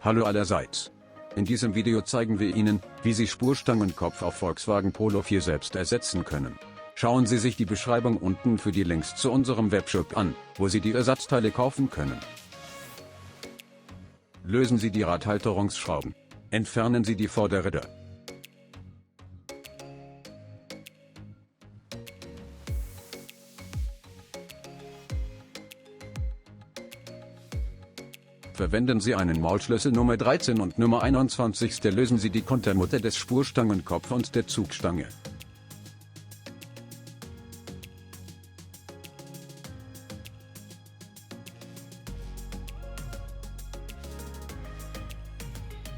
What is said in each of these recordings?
Hallo allerseits. In diesem Video zeigen wir Ihnen, wie Sie Spurstangenkopf auf Volkswagen Polo 4 selbst ersetzen können. Schauen Sie sich die Beschreibung unten für die Links zu unserem Webshop an, wo Sie die Ersatzteile kaufen können. Lösen Sie die Radhalterungsschrauben. Entfernen Sie die Vorderräder. Verwenden Sie einen Maulschlüssel Nummer 13 und Nummer 21. Lösen Sie die Kontermutter des Spurstangenkopf und der Zugstange.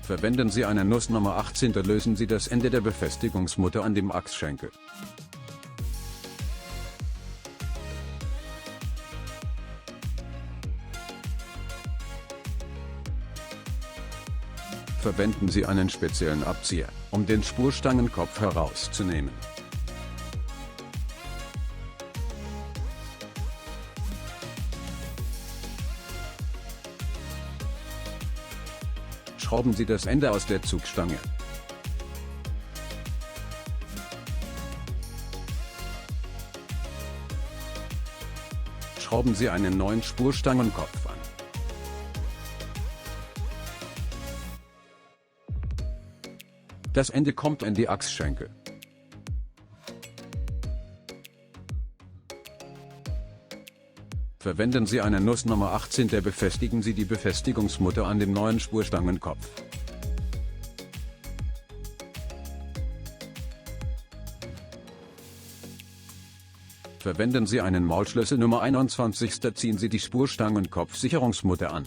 Verwenden Sie eine Nuss Nummer 18. Lösen Sie das Ende der Befestigungsmutter an dem Achsschenkel. Verwenden Sie einen speziellen Abzieher, um den Spurstangenkopf herauszunehmen. Schrauben Sie das Ende aus der Zugstange. Schrauben Sie einen neuen Spurstangenkopf an. Das Ende kommt in die Achsschenkel. Verwenden Sie eine Nuss Nummer 18. Befestigen Sie die Befestigungsmutter an dem neuen Spurstangenkopf. Verwenden Sie einen Maulschlüssel Nummer 21. Ziehen Sie die Spurstangenkopfsicherungsmutter an.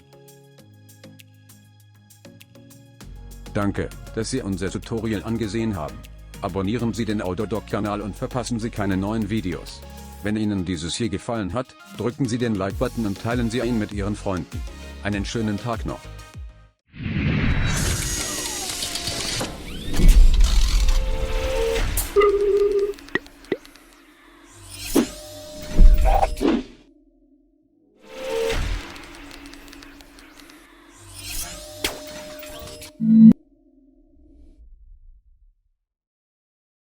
Danke, dass Sie unser Tutorial angesehen haben. Abonnieren Sie den Autodoc-Kanal und verpassen Sie keine neuen Videos. Wenn Ihnen dieses hier gefallen hat, drücken Sie den Like-Button und teilen Sie ihn mit Ihren Freunden. Einen schönen Tag noch.